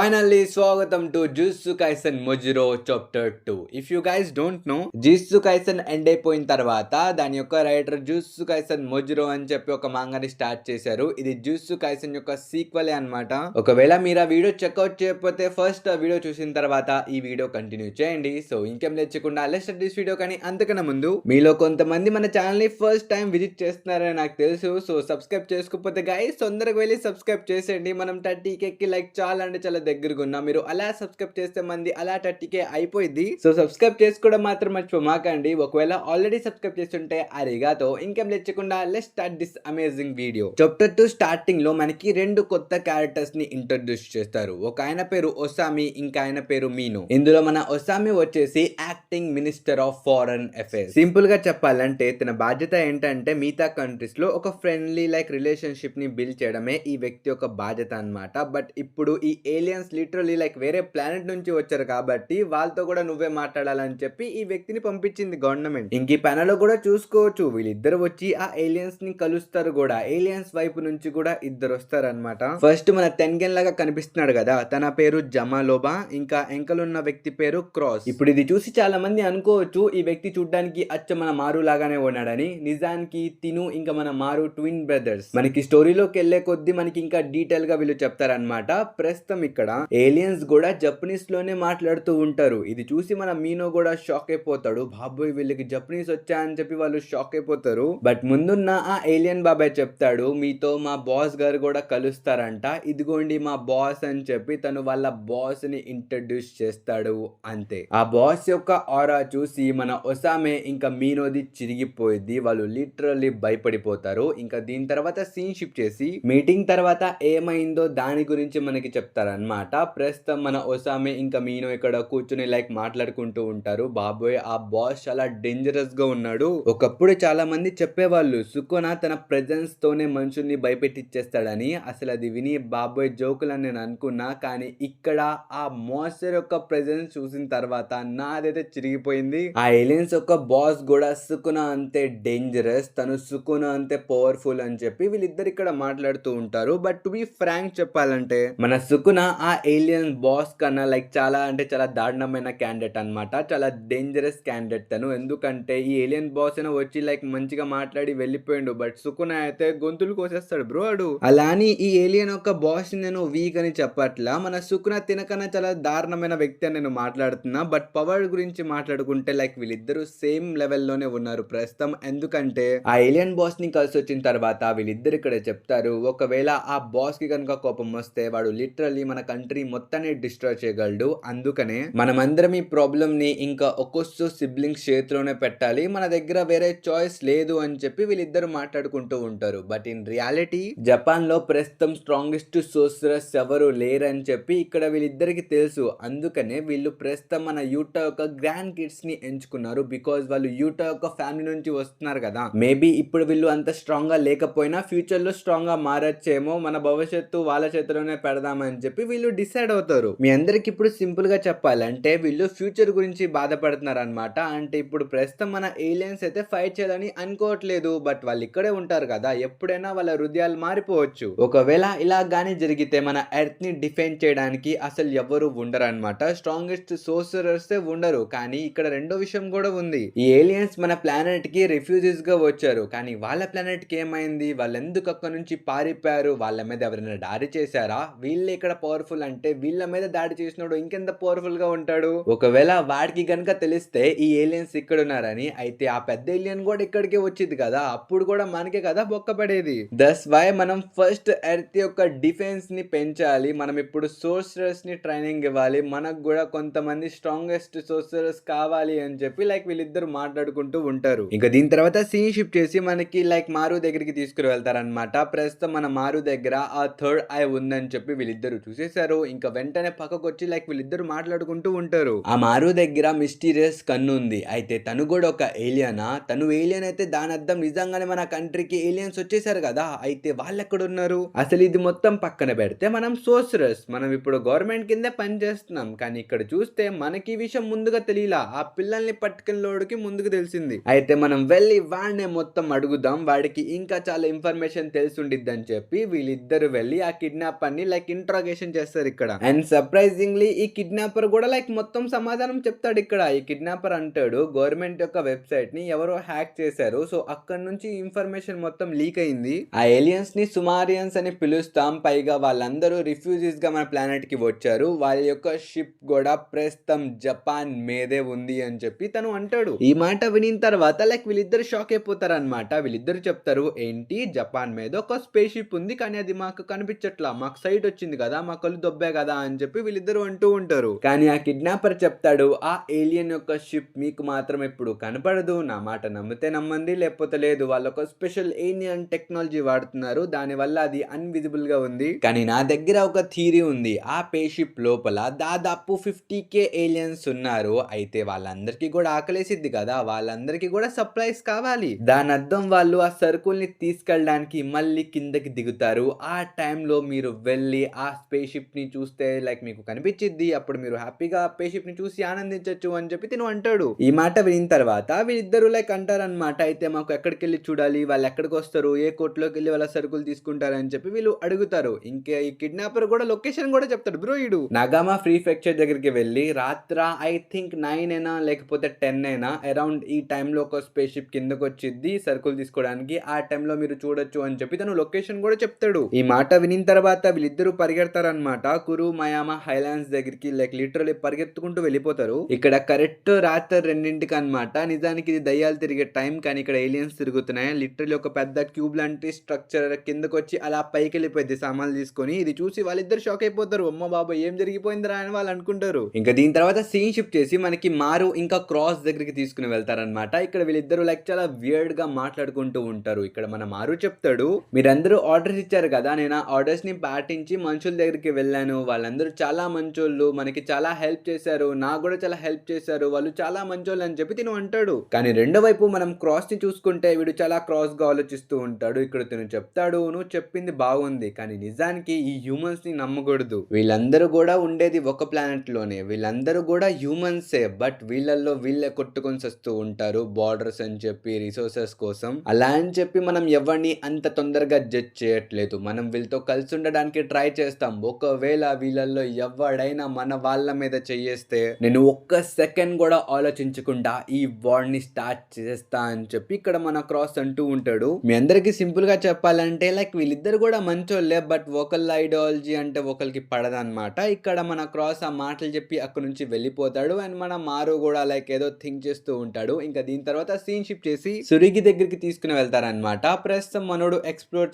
Finally, Swagatam to Jujutsu Kaisen Mojiro Chapter 2. If you guys don't know, Jujutsu Kaisen end అయిపోయిన తర్వాత దాని యొక్క writer jujutsu Kaisen మొజిరో అని చెప్పి ఒక మాంగాని స్టార్ట్ చేశారు. ఇది జుజుత్సు కైసెన్ యొక్క సీక్వెల్ అన్నమాట. ఒకవేళ మీరు ఆ వీడియో చెక్అవుట్ చేయకపోతే ఫస్ట్ ఆ వీడియో చూసిన తర్వాత ఈ వీడియో కంటిన్యూ చేయండి. సో ఇంకేం లేచకుండా లెట్స్ స్టార్ట్ దిస్ వీడియో. కానీ అంతకన్నా ముందు మీలో కొంతమంది మన ఛానల్ ని ఫస్ట్ టైం విజిట్ చేస్తున్నారని నాకు తెలుసు. సో సబ్స్క్రైబ్ చేసుకోకపోతే గైస్ తొందరగా వెళ్ళి సబ్స్క్రైబ్ చేసేయండి. మనం 30K కి లైక్ చాలా అంటే చాలా దగ్గరగా ఉన్నా. మీరు అలా సబ్స్క్రైబ్ చేస్తే మంది అలా 30K అయిపోయింది. సో సబ్స్క్రైబ్ చేసుకోవడం మాత్రం మర్చిపోమాకండి. ఒకవేళ ఆల్రెడీ సబ్స్క్రైబ్ చేస్తుంటే అరిగాతో ఇంకేం లేచకుండా let's start this amazing video. Chapter 2 starting లో మనకి రెండు కొత్త క్యారెక్టర్స్ ని ఇంట్రొడ్యూస్ చేస్తారు. ఒక ఆయన పేరు ఒసామి, ఇంకా ఆయన పేరు మీనో. ఇందులో మన ఒసామి వచ్చేసి acting minister of foreign affairs. Simple గా చెప్పాలంటే తన బాధ్యత ఏంటంటే మిగతా కంట్రీస్ లో ఒక ఫ్రెండ్లీ లైక్ రిలేషన్షిప్ ని బిల్డ్ చేయడమే ఈ వ్యక్తి యొక్క బాధ్యత అన్నమాట. బట్ ఇప్పుడు ఈ ఏలియన్స్ లిటరల్లీ లైక్ వేరే ప్లానెట్ నుంచి వచ్చారు కాబట్టి వాళ్ళతో కూడా నువ్వే మాట్లాడాలని చెప్పి ఈ వ్యక్తిని పంపించింది గవర్నమెంట్. ఇంక ఈ పనిలో కూడా చూసుకోవచ్చు వీళ్ళిద్దరు వచ్చి ఆ ఏలియన్స్ ని కలుస్తారు కూడా. ఏలియన్స్ వైపు నుంచి కూడా ఇద్దరు వస్తారు అనమాట. ఫస్ట్ మన టెన్గెన్ లాగా కనిపిస్తున్నాడు కదా, తన పేరు జమాలోబా, ఇంకా ఎంకలున్న వ్యక్తి పేరు క్రాస్. ఇప్పుడు ఇది చూసి చాలా మంది అనుకోవచ్చు ఈ వ్యక్తి చూడ్డానికి అచ్చ మన మారు లాగానే ఉన్నాడని. నిజానికి తిను ఇంకా మన మారు ట్విన్ బ్రదర్స్. మనకి స్టోరీలోకి వెళ్లే కొద్దీ మనకి ఇంకా డీటెయిల్ గా వీళ్ళు చెప్తారనమాట. ప్రస్తుతం ఇక్కడ ఏలియన్స్ కూడా జపనీస్ లోనే మాట్లాడుతూ ఉంటారు. ఇది చూసి మన మీనో కూడా షాక్ అయిపోతాడు. బాబోయ్ వీళ్ళకి జపనీస్ వచ్చా అని చెప్పి వాళ్ళు షాక్ అయిపోతారు. బట్ ముందున్న ఆ ఏలియన్ బాబాయ్ చెప్తాడు మీతో మా బాస్ గారు కూడా కలుస్తారంట, ఇదిగోండి మా బాస్ అని చెప్పి తను వాళ్ళ బాస్ ని ఇంట్రడ్యూస్ చేస్తాడు. అంతే. ఆ బాస్ యొక్క ఆరా చూసి మన ఒసామే ఇంకా మీనోది చిరిగిపోయింది. వాళ్ళు లిటరల్లీ భయపడిపోతారు. ఇంకా దీని తర్వాత సీన్ షిఫ్ట్ చేసి మీటింగ్ తర్వాత ఏమైందో దాని గురించి మనకి చెప్తారనమాట. ప్రస్తుతం మన ఒసామే ఇంకా మీనో ఇక్కడ కూర్చుని లైక్ మాట్లాడుకుంటూ ఉంటారు. బాబోయ్ ఆ బాస్ చాలా డేంజరస్ గా ఉన్నాడు. ఒకప్పుడు చాలా మంది చెప్పేవాళ్ళు సుకోనా తన ప్రెజెన్స్ తోనే మనుషుల్ని భయపెట్టిచ్చేస్తాడని. అసలు అది విని బాబోయ్ జోకులని నేను అనుకున్నా. కానీ ఇక్కడ ఆ మాన్స్టర్ యొక్క ప్రెజెన్స్ చూసిన తర్వాత నాదైతే చిరిగిపోయింది. ఆ ఏలియన్స్ యొక్క బాస్ కూడా సుకునా అంతే డేంజరస్, తను సుకునా అంతే పవర్ఫుల్ అని చెప్పి వీళ్ళిద్దరు ఇక్కడ మాట్లాడుతూ ఉంటారు. బట్ టు బి ఫ్రాంక్ చెప్పాలంటే మన సుకునా ఆ ఏలియన్ బాస్ కన్నా లైక్ చాలా అంటే చాలా దారుణమైన క్యాండిడేట్ అన్నమాట. చాలా డేంజరస్ క్యాండిడేట్ తను. ఎందుకంటే ఈ ఏలియన్ బాస్ అయినా వచ్చి లైక్ మంచిగా మాట్లాడి వెళ్ళిపోయిండు. బట్ సుకునా అయితే గొంతులు కోసేస్తాడు బ్రో అడు. అలా అని ఈ ఏలియన్ యొక్క బాస్ నేను వీక్ అని చెప్పట్లా. మన సుకునా తినకన్నా చాలా దారుణమైన వ్యక్తి అని నేను మాట్లాడుతున్నా. బట్ పవర్ గురించి మాట్లాడుకుంటే లైక్ వీళ్ళిద్దరూ సేమ్ లెవెల్లోనే ఉన్నారు ప్రస్తుతం. ఎందుకంటే ఆ ఏలియన్ బాస్ ని కలిసి వచ్చిన తర్వాత వీళ్ళిద్దరు ఇక్కడ చెప్తారు ఒకవేళ ఆ బాస్ కి కనుక కోపం వస్తే వాడు లిటరల్లీ మన కంట్రీ మొత్తాన్ని డిస్ట్రాయ్ చేయగలడు. అందుకనే మనమందరం ఈ ప్రాబ్లమ్ ని ఇంకా ఒక్కొక్క సిబ్లింగ్స్ చేతిలోనే పెట్టాలి, మన దగ్గర వేరే చాయిస్ లేదు అని చెప్పి వీళ్ళిద్దరు మాట్లాడుకుంటూ ఉంటారు. బట్ ఇన్ రియాలిటీ జపాన్ లో ప్రస్తుతం స్ట్రాంగెస్ట్ సోర్సరర్స్ ఎవరు లేరని చెప్పి ఇక్కడ వీళ్ళిద్దరికి తెలుసు. అందుకనే వీళ్ళు ప్రస్తుతం మన యూటా యొక్క గ్రాండ్ కిడ్స్ ని ఎంచుకున్నారు. బికాజ్ వాళ్ళు యూటా యొక్క ఫ్యామిలీ నుంచి వస్తున్నారు కదా. మేబీ ఇప్పుడు వీళ్ళు అంత స్ట్రాంగ్ గా లేకపోయినా ఫ్యూచర్ లో స్ట్రాంగ్ గా మారచ్చేమో, మన భవిష్యత్తు వాళ్ళ చేతిలోనే పెడదామని చెప్పి వీళ్ళు డిసైడ్ అవుతారు. మీ అందరికి ఇప్పుడు సింపుల్ గా చెప్పాలంటే వీళ్ళు ఫ్యూచర్ గురించి బాధపడుతున్నారు అనమాట. అంటే ఇప్పుడు ప్రస్తుతం మన ఏలియన్స్ అయితే ఫైట్ చేయాలని అనుకోవట్లేదు. బట్ వాళ్ళు ఇక్కడే ఉంటారు కదా, ఎప్పుడైనా వాళ్ళ హృదయాలు మారిపోవచ్చు. ఒకవేళ ఇలా గానీ జరిగితే మన ఎర్త్ ని డిఫెండ్ చేయడానికి అసలు ఎవరు ఉండరు అనమాట. స్ట్రాంగెస్ట్ సోర్సరర్స్ ఉండరు. కానీ ఇక్కడ రెండో విషయం కూడా ఉంది. ఈ ఏలియన్స్ మన ప్లానెట్ కి రిఫ్యూజీస్ గా వచ్చారు. కానీ వాళ్ళ ప్లానెట్ కి ఏమైంది, వాళ్ళు ఎందుకు అక్కడ నుంచి పారిపోయారు, వాళ్ళ మీద ఎవరైనా దాడి చేశారా, వీళ్ళు ఇక్కడ పవర్ఫుల్ అంటే వీళ్ళ మీద దాడి చేసినాడు ఇంకెంత పవర్ఫుల్ గా ఉంటాడు. ఒకవేళ వాడికి గనక తెలిస్తే ఈ ఏలియన్స్ ఇక్కడ ఉన్నారని, అయితే ఆ పెద్ద ఏలియన్ కూడా ఇక్కడికే వచ్చింది కదా, అప్పుడు కూడా మనకే కదా బొక్క పడేది. దట్స్ వై మనం ఫస్ట్ ఎర్త్ యొక్క డిఫెన్స్ ని పెంచాలి. మనం ఇప్పుడు సోర్సరర్స్ ని ట్రైనింగ్ ఇవ్వాలి. మనకు కూడా కొంతమంది స్ట్రాంగెస్ట్ సోర్సరర్స్ కావాలి అని చెప్పి లైక్ వీళ్ళిద్దరు మాట్లాడుకుంటూ ఉంటారు. ఇంకా దీని తర్వాత సీన్ షిఫ్ట్ చేసి మనకి లైక్ మారు దగ్గరికి తీసుకుని వెళ్తారనమాట. ప్రస్తుతం మన మారు దగ్గర ఆ థర్డ్ ఐ ఉందని చెప్పి వీళ్ళిద్దరు చూసేశారు. ఇంకా వెంటనే పక్కకు వచ్చి లైక్ వీళ్ళిద్దరు మాట్లాడుకుంటూ ఉంటారు. ఆ మారు దగ్గర మిస్టీరియస్ కన్ను ఉంది. అయితే తను కూడా ఒక ఏలియనా, తను ఏలియన్ అయితే దాని అర్థం నిజంగానే మన కంట్రీకి ఏలియన్స్ వచ్చేసారు కదా, అయితే వాళ్ళు ఎక్కడ ఉన్నారు. అసలు ఇది మొత్తం పక్కన పెడితే మనం సోర్సరర్స్, మనం ఇప్పుడు గవర్నమెంట్ కిందే పని చేస్తున్నాం. కానీ ఇక్కడ చూస్తే మనకి ఈ విషయం ముందుగా తెలియలా, ఆ పిల్లల్ని పట్టుకెళ్ళోడికి ముందుకు తెలిసింది. అయితే మనం వెళ్ళి వాడినే మొత్తం అడుగుదాం, వాడికి ఇంకా చాలా ఇన్ఫర్మేషన్ తెలిసి ఉండిద్దని చెప్పి వీళ్ళిద్దరు వెళ్ళి ఆ కిడ్నాప్ అని లైక్ ఇంట్రాగేషన్ చేస్తారు చేస్తారు ఇక్కడ. అండ్ సర్ప్రైజింగ్లీ ఈ కిడ్నాపర్ కూడా లైక్ మొత్తం సమాధానం చెప్తాడు ఇక్కడ. ఈ కిడ్నాపర్ అంటాడు గవర్నమెంట్ యొక్క వెబ్సైట్ ని ఎవరో హ్యాక్ చేశారు, సో అక్కడ నుంచి ఇన్ఫర్మేషన్ మొత్తం లీక్ అయింది. ఆ ఏలియన్స్ ని సుమారియన్స్ అని పిలుస్తాం, పైగా వాళ్ళందరూ రిఫ్యూజీస్ గా మన ప్లానెట్ కి వచ్చారు, వాళ్ళ యొక్క షిప్ కూడా ప్రస్తుతం జపాన్ మీదే ఉంది అని చెప్పి తను అంటాడు. ఈ మాట వినిన తర్వాత లైక్ వీళ్ళిద్దరు షాక్ అయిపోతారు అనమాట. వీళ్ళిద్దరు చెప్తారు ఏంటి జపాన్ మీద ఒక స్పేస్ షిప్ ఉంది కానీ అది మాకు కనిపించట్లా, మాకు సైట్ వచ్చింది కదా, మా కళ్ళు దొబ్బే కదా అని చెప్పి వీళ్ళిద్దరు అంటూ ఉంటారు. కానీ ఆ కిడ్నాపర్ చెప్తాడు ఆ ఏలియన్ యొక్క షిప్ మీకు మాత్రం ఎప్పుడు కనపడదు, నా మాట నమ్మితే నమ్మండి లేకపోతే లేదు, వాళ్ళు ఒక స్పెషల్ ఏలియన్ టెక్నాలజీ వాడుతున్నారు, దాని వల్ల అది అన్విజిబుల్ గా ఉంది. కానీ నా దగ్గర ఒక థియరీ ఉంది, ఆ స్పేస్ షిప్ లోపల దాదాపు 50k ఏలియన్స్ ఉన్నారు, అయితే వాళ్ళందరికీ కూడా ఆకలేసిద్ది కదా, వాళ్ళందరికీ కూడా సప్లైస్ కావాలి, దాని అర్థం వాళ్ళు ఆ సరుకుల్ని తీసుకెళ్ళడానికి మళ్ళీ కిందకి దిగుతారు. ఆ టైంలో మీరు వెళ్ళి ఆ స్పేస్ షిప్ ని చూస్తే లైక్ మీకు కనిపించిద్ది, అప్పుడు మీరు హ్యాపీగా స్పేస్ షిప్ ని చూసి ఆనందించవచ్చు అని చెప్పి తిను అంటాడు. ఈ మాట వినిన తర్వాత వీళ్ళిద్దరు లైక్ అంటారనమాట, అయితే మాకు ఎక్కడికి వెళ్ళి చూడాలి, వాళ్ళు ఎక్కడికి వస్తారు, ఏ కోర్టులోకి వెళ్ళి వాళ్ళ సరుకులు తీసుకుంటారు అని చెప్పి వీళ్ళు అడుగుతారు. ఇంకా ఈ కిడ్నాపర్ కూడా లొకేషన్ కూడా చెప్తాడు. బ్రో ఈడు నగామా ప్రీఫెక్చర్ దగ్గరికి వెళ్ళి రాత్ర ఐ థింక్ 9 అయినా లేకపోతే 10 అయినా అరౌండ్ ఈ టైంలో ఒక స్పేస్ షిప్ కిందకు వచ్చిద్ది సరుకులు తీసుకోవడానికి, ఆ టైంలో మీరు చూడొచ్చు అని చెప్పి తను లొకేషన్ కూడా చెప్తాడు. ఈ మాట వినిన తర్వాత వీళ్ళిద్దరూ పరిగెడతారనమాట కురు మయామా హైలాండ్స్ దగ్గరికి, లైక్ లిటరలీ పరిగెత్తుకుంటూ వెళ్ళిపోతారు. ఇక్కడ కరెక్ట్ రాత్రి 2ంటికి అనమాట. నిజానికి ఇది దయ్యాలు తిరిగే టైం, కానీ ఇక్కడ ఏలియన్స్ తిరుగుతున్నాయి. లిటరలీ ఒక పెద్ద క్యూబ్ లాంటి స్ట్రక్చర్ కిందకు వచ్చి అలా పైకి వెళ్ళిపోయింది సామాన్లు తీసుకొని. ఇది చూసి వాళ్ళిద్దరు షాక్ అయిపోతారు, అమ్మ బాబా ఏం జరిగిపోయిందిరా అని వాళ్ళు అనుకుంటారు. ఇంకా దీని తర్వాత సీన్ షిఫ్ట్ చేసి మనకి మారు ఇంకా క్రాస్ దగ్గరికి తీసుకుని వెళ్తారనమాట. ఇక్కడ వీళ్ళిద్దరు లైక్ చాలా వియర్డ్ గా మాట్లాడుకుంటూ ఉంటారు. ఇక్కడ మన మారు చెప్తాడు, మీరందరూ ఆర్డర్స్ ఇచ్చారు కదా, నేను ఆ ఆర్డర్స్ ని పాటించి మనుషుల దగ్గరికి వెళ్ళాను, వాళ్ళందరూ చాలా మంచోళ్ళు, మనకి చాలా హెల్ప్ చేశారు, నాకు కూడా చాలా హెల్ప్ చేశారు, వాళ్ళు చాలా మంచోళ్ళు అని చెప్పి తిను అంటాడు. కానీ రెండో వైపు మనం క్రాస్ ని చూసుకుంటే వీడు చాలా క్రాస్ గా ఆలోచిస్తూ ఉంటాడు. ఇక్కడ తిను చెప్తాడు, నువ్వు చెప్పింది బాగుంది కానీ నిజానికి ఈ హ్యూమన్స్ ని నమ్మకూడదు, వీళ్ళందరూ కూడా ఉండేది ఒక ప్లానెట్ లోనే, వీళ్ళందరూ కూడా హ్యూమన్సే, బట్ వీళ్ళల్లో వీళ్ళే కొట్టుకొని వస్తూ ఉంటారు బార్డర్స్ అని చెప్పి రిసోర్సెస్ కోసం. అలా అని చెప్పి మనం ఎవరిని అంత తొందరగా జడ్జ్ చేయట్లేదు, మనం వీళ్ళతో కలిసి ఉండడానికి ట్రై చేస్తాం. ఒకవేళ వీళ్ళల్లో ఎవడైనా మన వాళ్ళ మీద చెయ్యేస్తే నేను ఒక్క సెకండ్ కూడా ఆలోచించకుండా ఈ వార్ ని స్టార్ట్ చేస్తా అని చెప్పి ఇక్కడ మన క్రాస్ అంటూ ఉంటాడు. మీ అందరికి సింపుల్ గా చెప్పాలంటే లైక్ వీళ్ళిద్దరు కూడా మంచోళ్ళే, బట్ ఒకళ్ళ ఐడియాలజీ అంటే ఒకరికి పడదన్నమాట. ఇక్కడ మన క్రాస్ ఆ మాటలు చెప్పి అక్కడ నుంచి వెళ్ళిపోతాడు. అండ్ మన మారు కూడా లైక్ ఏదో థింక్ చేస్తూ ఉంటాడు. ఇంకా దీని తర్వాత సీన్ షిఫ్ట్ చేసి సురిగి దగ్గరికి తీసుకుని వెళ్తారనమాట. ప్రస్తుతం మనోడు ఎక్స్ప్లోర్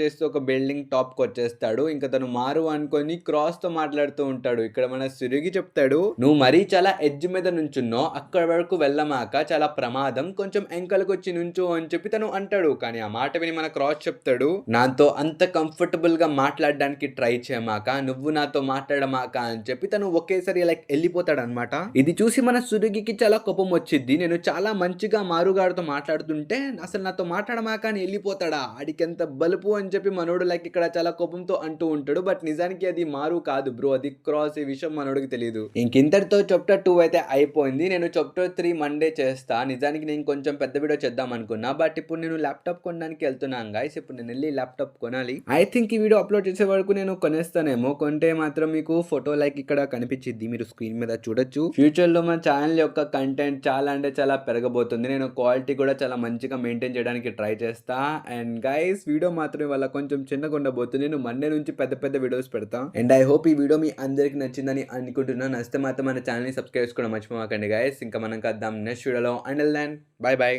చేస్తూ ఒక బిల్డింగ్ టాప్ కి వచ్చేస్తాడు. ఇంకా తను మారు అనుకొని క్రాస్ తో మాట్లాడుతూ ఉంటాడు. ఇక్కడ మన సురిగి చెప్తాడు, నువ్వు మరీ చాలా ఎడ్జ్ మీద నుంచున్నావు, అక్కడ వరకు వెళ్ళమాక, చాలా ప్రమాదం, కొంచెం ఎంకలకు వచ్చి నుంచో అని చెప్పి తను అంటాడు. కానీ ఆ మాట విని మన క్రాస్ చెప్తాడు, నాతో అంత కంఫర్టబుల్ గా మాట్లాడడానికి ట్రై చేయమాక, నువ్వు నాతో మాట్లాడమాక అని చెప్పి తను ఒకేసారి లైక్ వెళ్ళిపోతాడు అనమాట. ఇది చూసి మన సురిగికి చాలా కోపం వచ్చింది. నేను చాలా మంచిగా మారుగాడితో మాట్లాడుతుంటే అసలు నాతో మాట్లాడమాక అని వెళ్ళిపోతాడా, ఆడికి ఎంత బలుపు అని చెప్పి మనోడు లైక్ ఇక్కడ చాలా కోపంతో అంటూ ఉంటాడు. బట్ నిజానికి అది మారు కాదు బ్రో, అది క్రాస్. ఈ విషయం మనోడికి తెలియదు. ఇంకింతటితో చాప్టర్ 2 అయితే అయిపోయింది. నేను చాప్టర్ 3 మండే చేస్తా. నిజానికి నేను కొంచెం పెద్ద వీడియో చేద్దాం అనుకున్నా, బట్ ఇప్పుడు నేను ల్యాప్టాప్ కొనడానికి వెళ్తున్నాను గైస్. ఇప్పుడు నేను వెళ్ళి ల్యాప్టాప్ కొనాలి. ఐ థింక్ ఈ వీడియో అప్లోడ్ చేసే వరకు నేను కొనేస్తానేమో. కొంటే మాత్రం మీకు ఫోటో లైక్ ఇక్కడ కనిపించింది, మీరు స్క్రీన్ మీద చూడొచ్చు. ఫ్యూచర్ లో మన ఛానల్ యొక్క కంటెంట్ చాలా అంటే చాలా పెరగబోతుంది. నేను క్వాలిటీ కూడా చాలా మంచిగా మెయింటైన్ చేయడానికి ట్రై చేస్తా. అండ్ గైస్ వీడియో మాత్రం ఇవాళ కొంచెం చిన్నగా ఉండబోతుంది. నేను మండే నుంచి పెద్ద పెద్ద వీడియోస్ పెడతా. అండ్ ఐ హోప్ ఈ వీడియో మీ అందరికి నచ్చిందని అనుకుంటున్నాను. నచ్చితే మాత్రం మన ఛానల్ ని సబ్స్క్రైబ్ చేసుకోవడం మర్చిపోకండి గైస్. ఇంకా మనం కద్దాం నెక్స్ట్ వీడియోలో. Until then bye by.